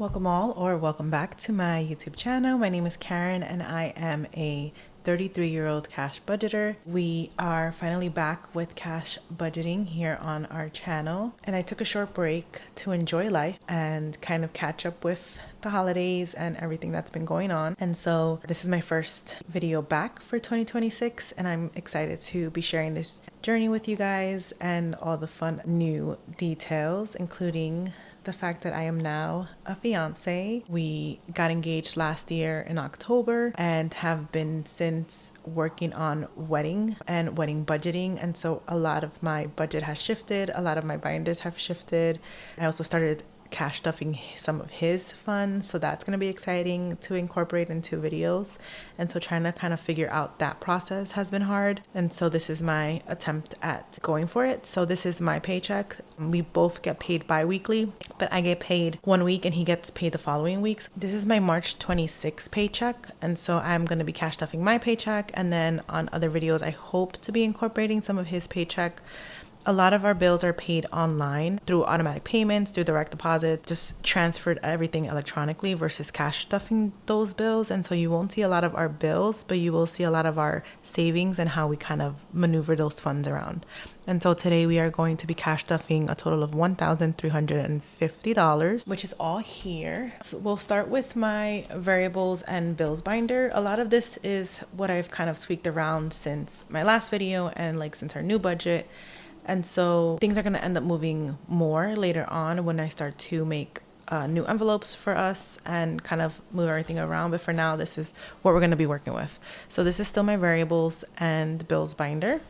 Welcome all, or welcome back to my YouTube channel. My name is Karen and I am a 33-year-old cash budgeter. We are finally back with cash budgeting here on our channel, and I took a short break to enjoy life and kind of catch up with the holidays and everything that's been going on. And so this is my first video back for 2026, and I'm excited to be sharing this journey with you guys and all the fun new details, including the fact that I am now a fiance. We got engaged last year in October and have been since working on wedding and wedding budgeting. And so a lot of my budget has shifted. A lot of my binders have shifted. I also started cash stuffing some of his funds, so that's going to be exciting to incorporate into videos. And so trying to kind of figure out that process has been hard, and so this is my attempt at going for it. So this is my paycheck. We both get paid bi-weekly, but I get paid one week and he gets paid the following weeks. This is my March 26th paycheck, and so I'm going to be cash stuffing my paycheck, and then on other videos I hope to be incorporating some of his paycheck. A lot of our bills are paid online through automatic payments, through direct deposit, just transferred everything electronically versus cash stuffing those bills. And so you won't see a lot of our bills, but you will see a lot of our savings and how we kind of maneuver those funds around. And so today we are going to be cash stuffing a total of $1,350, which is all here. So we'll start with my variables and bills binder. A lot of this is what I've kind of tweaked around since my last video and like since our new budget. And so things are going to end up moving more later on when I start to make new envelopes for us and kind of move everything around. But for now, this is what we're going to be working with. So this is still my variables and bills binder.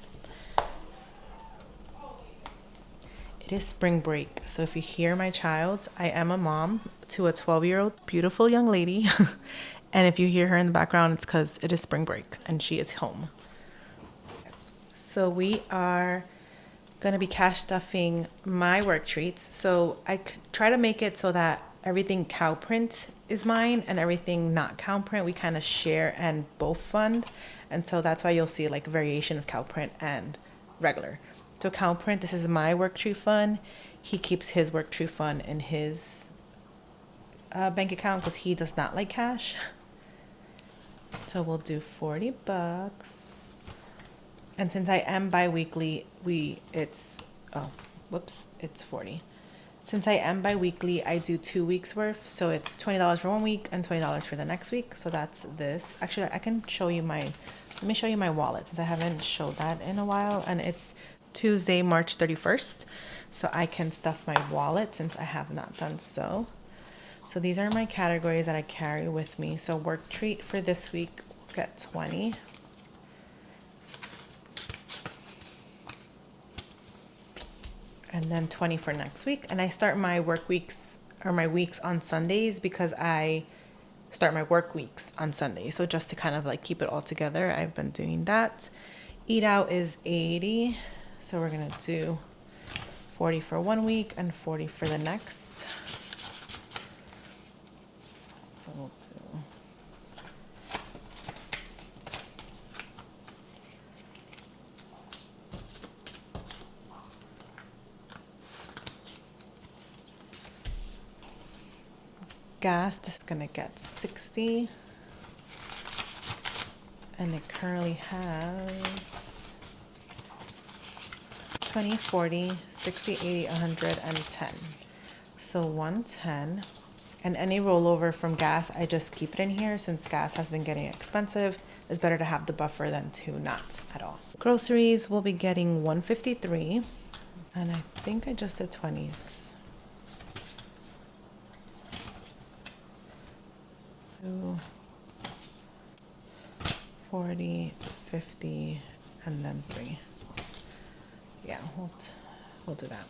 It is spring break. So if you hear my child, I am a mom to a 12-year-old beautiful young lady. And if you hear her in the background, it's because it is spring break and she is home. So we are going to be cash stuffing my work treats. So I try to make it so that everything cow print is mine and everything not cow print we kind of share and both fund. And so that's why you'll see like a variation of cow print and regular. So cow print, this is my work treat fund. He keeps his work treat fund in his bank account because he does not like cash. So we'll do $40. And since I am bi-weekly, it's 40. Since I am bi-weekly, I do 2 weeks worth. So it's $20 for 1 week and $20 for the next week. So that's this. Actually, I can show you let me show you my wallet since I haven't showed that in a while. And it's Tuesday, March 31st. So I can stuff my wallet since I have not done so. So these are my categories that I carry with me. So work treat for this week, we'll get 20. And then 20 for next week. And I start my work weeks or my weeks on Sundays because I start my work weeks on Sundays. So just to kind of like keep it all together, I've been doing that. Eat out is 80. So we're going to do 40 for 1 week and 40 for the next. So we'll do gas, this is gonna get 60, and it currently has 20, 40, 60, 80, 100, and 10. So 110, and any rollover from gas, I just keep it in here since gas has been getting expensive. It's better to have the buffer than to not at all. Groceries, we'll be getting 153, and I think I just did 20s. 40, 50, and then 3. Yeah, we'll do that.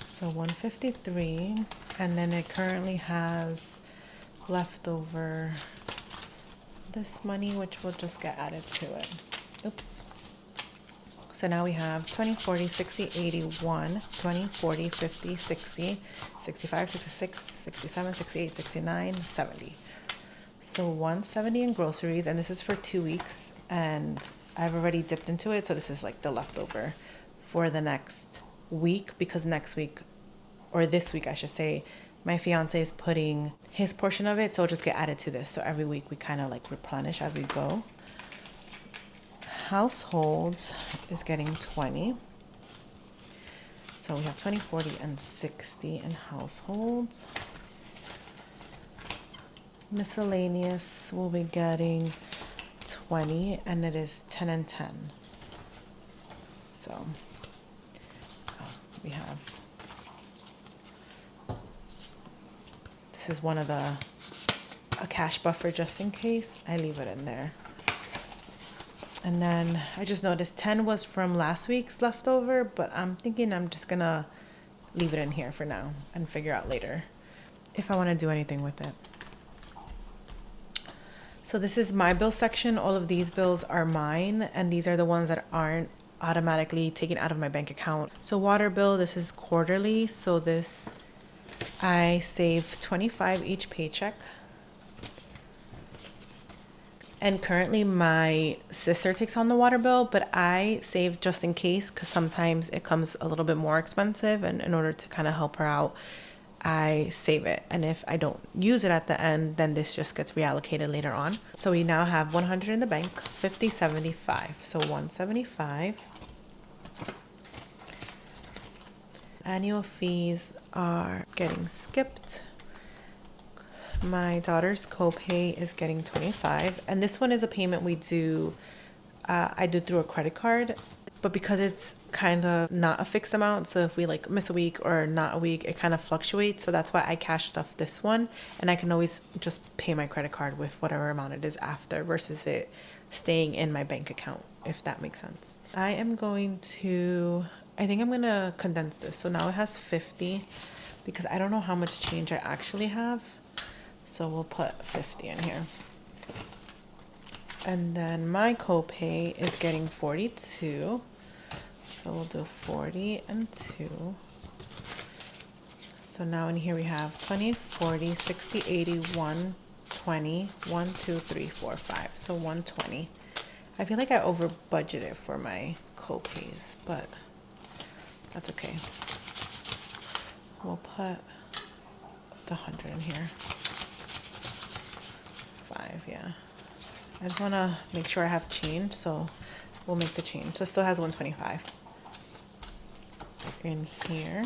So 153, and then it currently has leftover this money, which will just get added to it. Oops. So now we have 20, 40, 60, 81, 20, 40, 50, 60, 65, 66, 67, 68, 69, 70. So 170 in groceries, and this is for 2 weeks, and I've already dipped into it, so this is like the leftover for the next week, because next week, or this week I should say, my fiance is putting his portion of it, so it'll just get added to this. So every week we kind of like replenish as we go. Households is getting 20. So we have 20, 40, and 60 in households. Miscellaneous will be getting 20, and it is 10 and 10. So we have, this is one of a cash buffer just in case. I leave it in there. And then I just noticed 10 was from last week's leftover, but I'm thinking I'm just gonna leave it in here for now and figure out later if I want to do anything with it. So this is my bill section. All of these bills are mine, and these are the ones that aren't automatically taken out of my bank account. So water bill, this is quarterly. So this, I save 25 each paycheck. And currently my sister takes on the water bill, but I save just in case, because sometimes it comes a little bit more expensive, and in order to kind of help her out, I save it. And if I don't use it at the end, then this just gets reallocated later on. So we now have 100 in the bank, 50, 75. So 175. Annual fees are getting skipped. My daughter's copay is getting 25, and this one is a payment we do, I do through a credit card, but because it's kind of not a fixed amount, so if we like miss a week or not a week, it kind of fluctuates. So that's why I cashed off this one, and I can always just pay my credit card with whatever amount it is after, versus it staying in my bank account, if that makes sense. I think I'm gonna condense this. So now it has 50, because I don't know how much change I actually have. So we'll put 50 in here. And then my copay is getting 42. So we'll do 40 and 2. So now in here we have 20, 40, 60, 80, 1, 20, 1, 2, 3, 4, 5. So 120. I feel like I over budgeted for my copays, but that's okay. We'll put the 100 in here. 5, yeah. I just want to make sure I have change, so we'll make the change. So it still has 125 in here.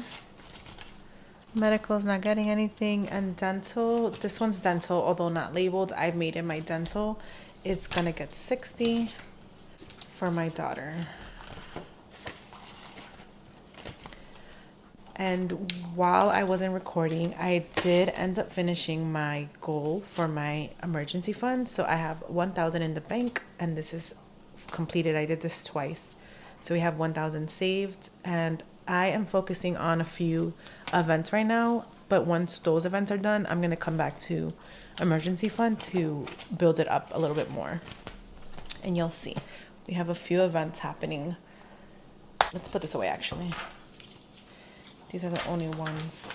Medical is not getting anything, and dental, this one's dental, although not labeled. I've made it my dental. It's gonna get 60 for my daughter. And while I wasn't recording, I did end up finishing my goal for my emergency fund. So I have 1,000 in the bank, and this is completed. I did this twice. So we have 1,000 saved, and I am focusing on a few events right now. But once those events are done, I'm going to come back to emergency fund to build it up a little bit more. And you'll see, we have a few events happening. Let's put this away actually. These are the only ones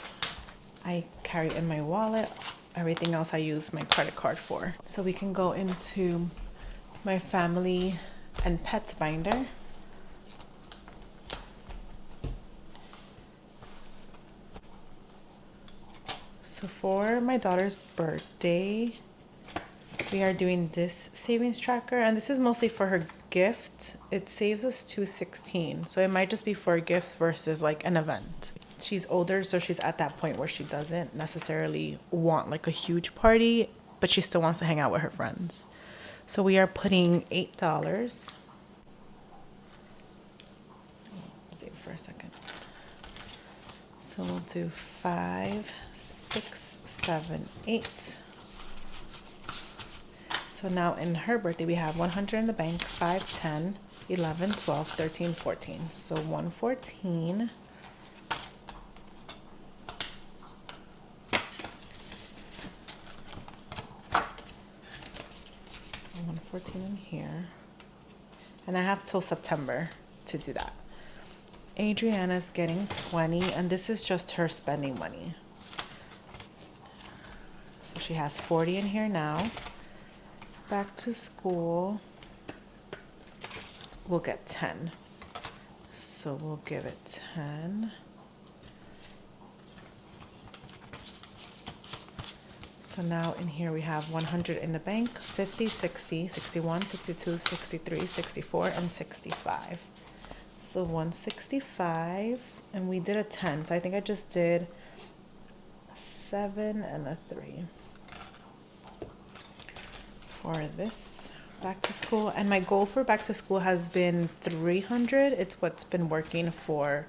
I carry in my wallet. Everything else I use my credit card for. So we can go into my family and pets binder. So for my daughter's birthday, we are doing this savings tracker, and this is mostly for her gift. It saves us $216, so it might just be for a gift versus like an event. She's older, so she's at that point where she doesn't necessarily want like a huge party, but she still wants to hang out with her friends. So we are putting $8. Save for a second. So we'll do 5, 6, 7, 8. So now in her birthday, we have 100 in the bank, 5, 10, 11, 12, 13, 14. So 114. 114 in here. And I have till September to do that. Adriana's getting 20, and this is just her spending money. So she has 40 in here now. Back to school, we'll get 10. So we'll give it 10. So now in here we have 100 in the bank, 50, 60, 61, 62, 63, 64, and 65. So 165, and we did a 10. So I think I just did a 7 and a 3 for this back to school. And my goal for back to school has been 300. It's what's been working for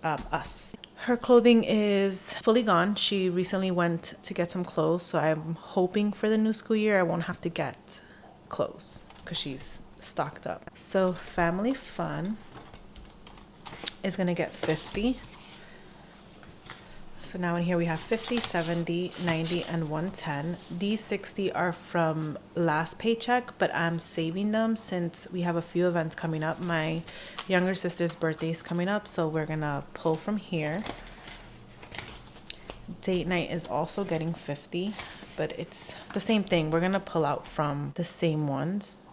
us. Her clothing is fully gone. She recently went to get some clothes, so I'm hoping for the new school year I won't have to get clothes because she's stocked up. So family fun is gonna get 50. So now in here we have 50, 70, 90, and 110. These 60 are from last paycheck, but I'm saving them since we have a few events coming up. My younger sister's birthday is coming up, so we're gonna pull from here. Date night is also getting 50, but it's the same thing. We're gonna pull out from the same ones.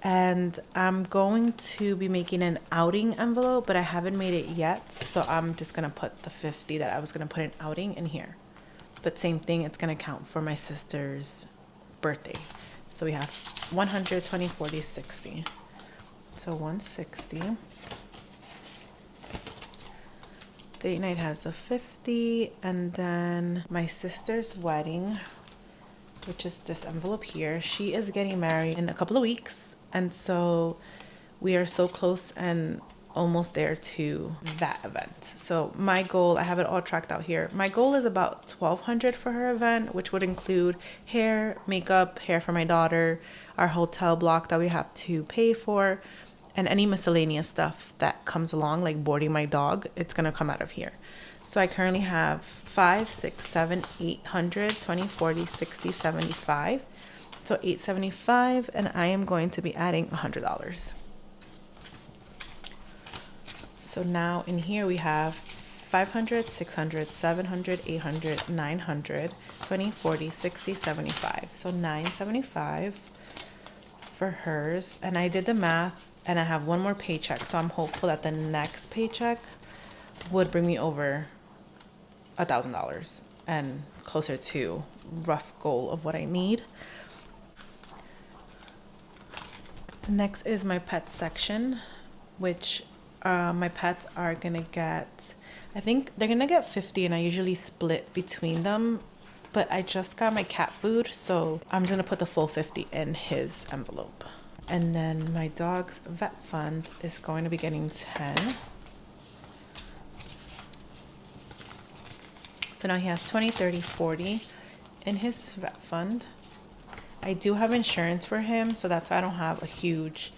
And I'm going to be making an outing envelope, but I haven't made it yet. So I'm just going to put the 50 that I was going to put in outing in here. But same thing, it's going to count for my sister's birthday. So we have 100, 20, 40, 60. So 160. Date night has a 50. And then my sister's wedding, which is this envelope here. She is getting married in a couple of weeks. And so we are so close and almost there to that event. So my goal, I have it all tracked out here. My goal is about $1,200 for her event, which would include hair, makeup, hair for my daughter, our hotel block that we have to pay for, and any miscellaneous stuff that comes along, like boarding my dog. It's gonna come out of here. So I currently have 5, 6, 7, 800, 20, 40, 60, 75. So $875, and I am going to be adding $100. So now in here we have 500, 600, 700, 800, 900, 20, 40, 60, 75. So $975 for hers. And I did the math, and I have one more paycheck. So I'm hopeful that the next paycheck would bring me over $1,000 and closer to rough goal of what I need. Next is my pet section, which my pets are gonna get, I think they're gonna get 50, and I usually split between them, but I just got my cat food, so I'm gonna put the full 50 in his envelope. And then my dog's vet fund is going to be getting 10. So now he has 20, 30, 40 in his vet fund. I do have insurance for him, so that's why I don't have a huge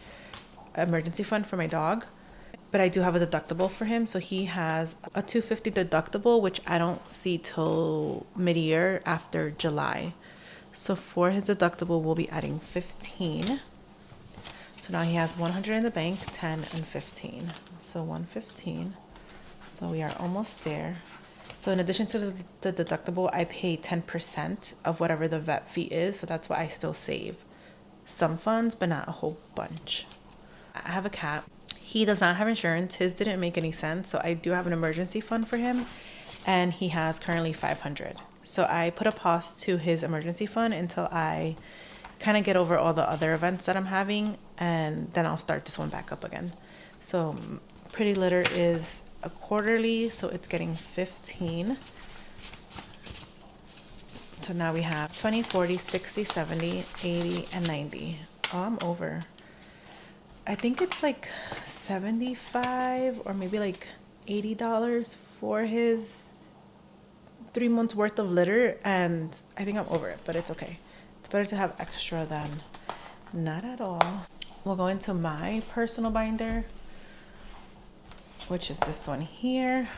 emergency fund for my dog. But I do have a deductible for him, so he has a $250 deductible, which I don't see till mid-year after July. So for his deductible, we'll be adding 15. So now he has 100 in the bank, 10, and 15. So 115. So we are almost there. So in addition to the deductible, I pay 10% of whatever the vet fee is. So that's why I still save some funds, but not a whole bunch. I have a cat. He does not have insurance. His didn't make any sense. So I do have an emergency fund for him, and he has currently 500. So I put a pause to his emergency fund until I kind of get over all the other events that I'm having, and then I'll start this one back up again. So Pretty Litter is a quarterly, so it's getting 15. So now we have 20, 40, 60, 70, 80, and 90. Oh, I'm over. I think it's like 75 or maybe like $80 for his 3 months worth of litter, and I think I'm over it, but it's okay. It's better to have extra than not at all. We'll go into my personal binder, which is this one here.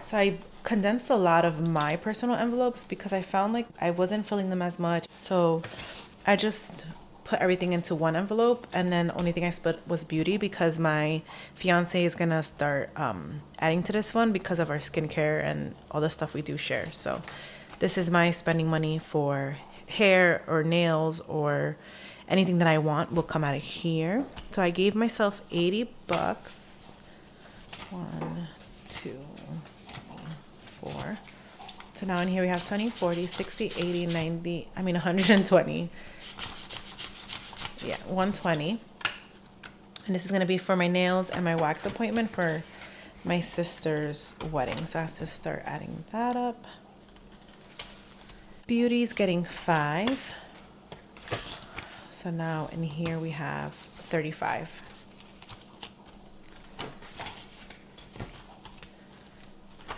So I condensed a lot of my personal envelopes because I found like I wasn't filling them as much. So I just put everything into one envelope, and then the only thing I split was beauty because my fiance is gonna start adding to this one because of our skincare and all the stuff we do share. So this is my spending money for hair or nails or anything that I want will come out of here. So I gave myself $80. 1, 2, 4. So now in here we have 20, 40, 60, 80, 90, 120. Yeah, 120. And this is going to be for my nails and my wax appointment for my sister's wedding. So I have to start adding that up. Beauty's getting 5. So now in here we have 35.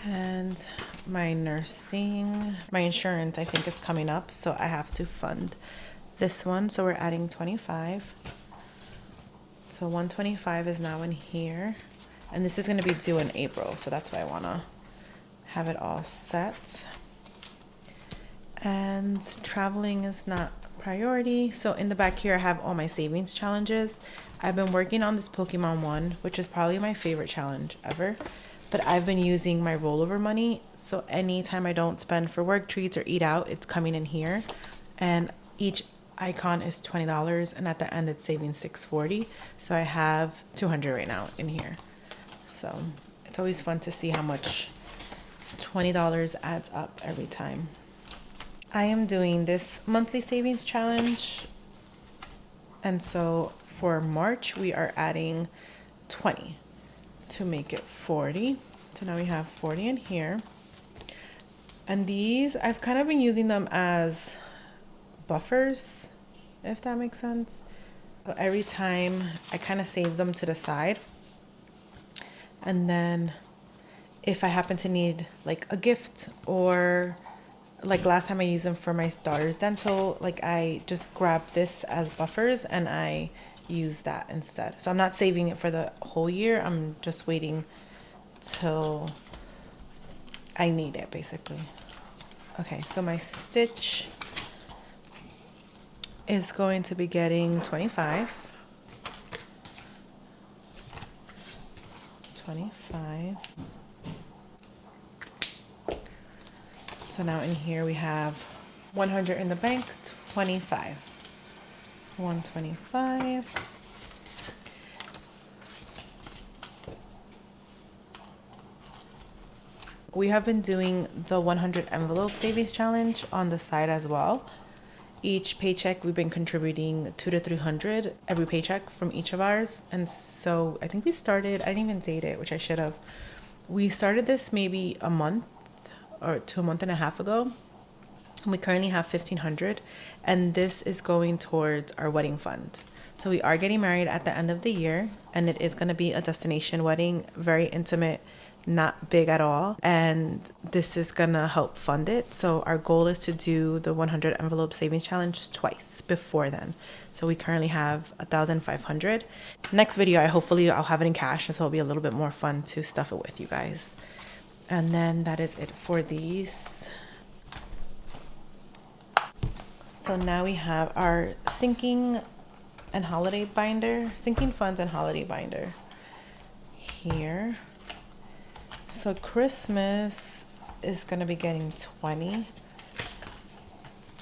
And my nursing, my insurance I think is coming up, so I have to fund this one. So we're adding 25. So 125 is now in here. And this is going to be due in April, so that's why I want to have it all set. And traveling is not priority. So in the back here I have all my savings challenges. I've been working on this Pokemon one, which is probably my favorite challenge ever. But I've been using my rollover money. So anytime I don't spend for work treats or eat out, it's coming in here. And each icon is $20, and at the end it's saving $6.40. So I have $200 right now in here. So it's always fun to see how much $20 adds up every time. I am doing this monthly savings challenge. And so for March, we are adding 20 to make it 40. So now we have 40 in here. And these, I've kind of been using them as buffers, if that makes sense. So every time I kind of save them to the side. And then if I happen to need like a gift, or like last time I used them for my daughter's dental, like I just grab this as buffers and I use that instead. So I'm not saving it for the whole year. I'm just waiting till I need it basically. Okay, so my stitch is going to be getting 25. 25. So now in here we have 100 in the bank, 25. 125. We have been doing the 100 envelope savings challenge on the side as well. Each paycheck we've been contributing 200 to 300 every paycheck from each of ours. And so I think we started, I didn't even date it, which I should have. We started this maybe a month or to a month and a half ago. And we currently have 1,500, and this is going towards our wedding fund. So we are getting married at the end of the year, and it is going to be a destination wedding, very intimate, not big at all, and this is gonna help fund it. So our goal is to do the 100 envelope savings challenge twice before then. So we currently have 1,500. Next video, I'll have it in cash, and so it'll be a little bit more fun to stuff it with you guys. And then that is it for these. So now we have our sinking and holiday binder, sinking funds and holiday binder here. So Christmas is going to be getting 20.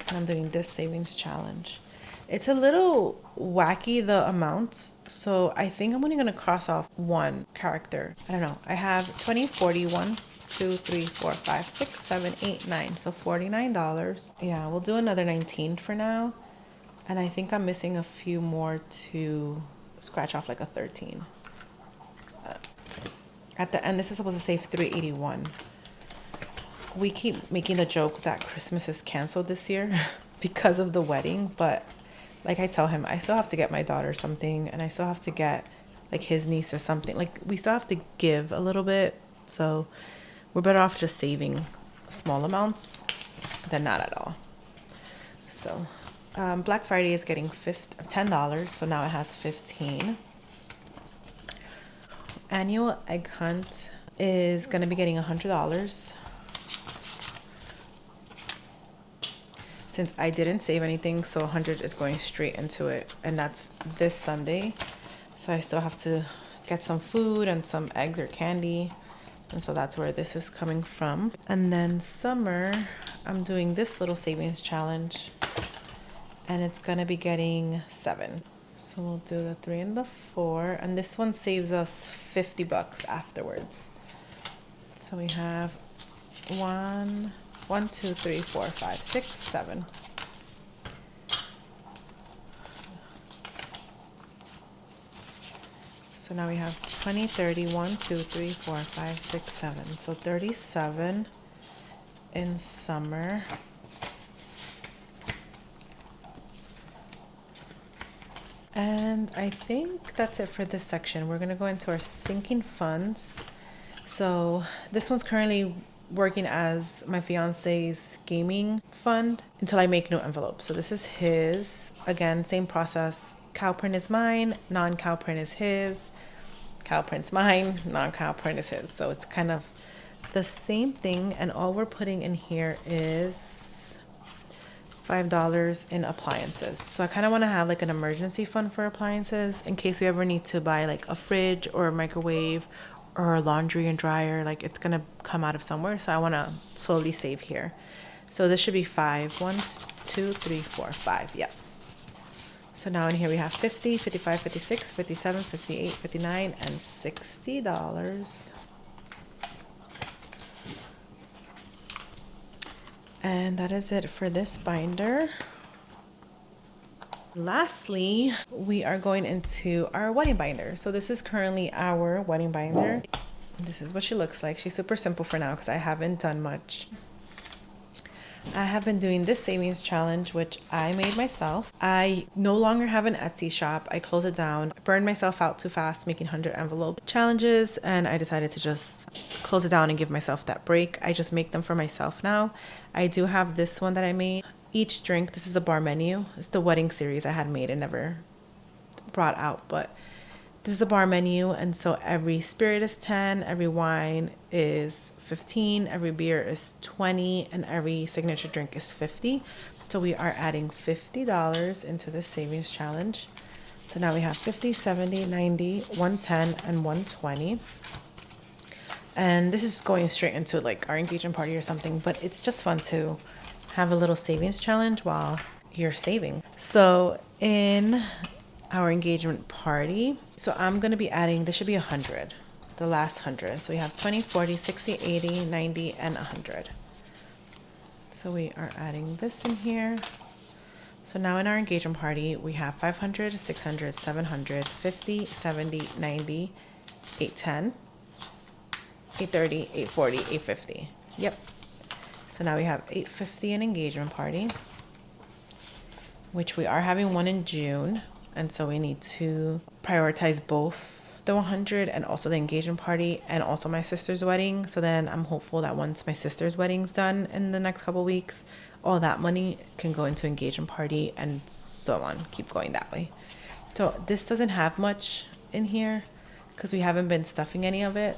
And I'm doing this savings challenge. It's a little wacky, the amounts. So I think I'm only going to cross off one character. I don't know. I have 20, 40, 1, 2, 3, 4, 5, 6, 7, 8, 9. So $49. Yeah, we'll do another 19 for now. And I think I'm missing a few more to scratch off like a 13. At the end, this is supposed to say 381. We keep making the joke that Christmas is canceled this year because of the wedding, but like I tell him, I still have to get my daughter something, and I still have to get like his nieces something. Like we still have to give a little bit, so we're better off just saving small amounts than not at all. So Black Friday is getting $10, so now it has 15. Annual egg hunt is going to be getting $100. Since I didn't save anything, so 100 is going straight into it, and that's this Sunday. So I still have to get some food and some eggs or candy, and so that's where this is coming from. And then summer, I'm doing this little savings challenge, and it's gonna be getting 7. So we'll do the 3 and the 4, and this one saves us $50 afterwards. So we have 1, 2, 3, 4, 5, 6, 7. So now we have 20, 30, 1, 2, 3, 4, 5, 6, 7. So 37 in summer. And I think that's it for this section. We're gonna go into our sinking funds. So this one's currently working as my fiance's gaming fund until I make new envelopes. So this is his. Again, same process. Cow print is mine, non-cow print is his. Cow print's mine, non-cow print is his. So it's kind of the same thing, and all we're putting in here is $5 in appliances. So I kind of want to have like an emergency fund for appliances in case we ever need to buy like a fridge or a microwave or a laundry and dryer. Like it's gonna come out of somewhere, so I want to slowly save here. So this should be 5. 1, 2, 3, 4, 5. Yeah. So now in here we have 50, 55, 56, 57, 58, 59, and $60. And that is it for this binder. Lastly, we are going into our wedding binder. So this is currently our wedding binder. This is what she looks like. She's super simple for now because I haven't done much. I have been doing this savings challenge, which I made myself. I no longer have an Etsy shop. I closed it down. I burned myself out too fast making 100 envelope challenges, and I decided to just close it down and give myself that break. I just make them for myself now. I do have this one that I made. Each drink, this is a bar menu. It's the wedding series I had made and never brought out, but this is a bar menu, and so every spirit is 10, every wine is 15, every beer is 20, and every signature drink is 50. So we are adding $50 into this savings challenge. So now we have 50, 70, 90, 110, and 120. And this is going straight into like our engagement party or something, but it's just fun to have a little savings challenge while you're saving. So in our engagement party, so I'm going to be adding, this should be 100, the last 100. So we have 20, 40, 60, 80, 90, and 100. So we are adding this in here. So now in our engagement party, we have 500, 600, 700, 50, 70, 90, 810, 830, 840, 850. Yep. So now we have 850 in engagement party, which we are having one in June. And so we need to prioritize both the 100 and also the engagement party and also my sister's wedding. So then I'm hopeful that once my sister's wedding's done in the next couple weeks, all that money can go into engagement party and so on, keep going that way. So this doesn't have much in here because we haven't been stuffing any of it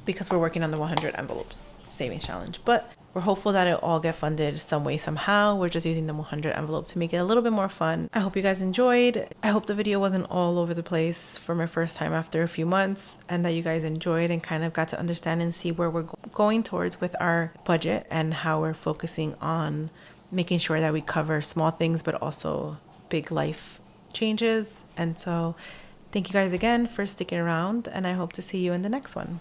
because we're working on the 100 envelopes savings challenge. But we're hopeful that it'll all get funded some way, somehow. We're just using the 100 envelope to make it a little bit more fun. I hope you guys enjoyed. I hope the video wasn't all over the place for my first time after a few months, and that you guys enjoyed and kind of got to understand and see where we're going towards with our budget and how we're focusing on making sure that we cover small things, but also big life changes. And so thank you guys again for sticking around, and I hope to see you in the next one.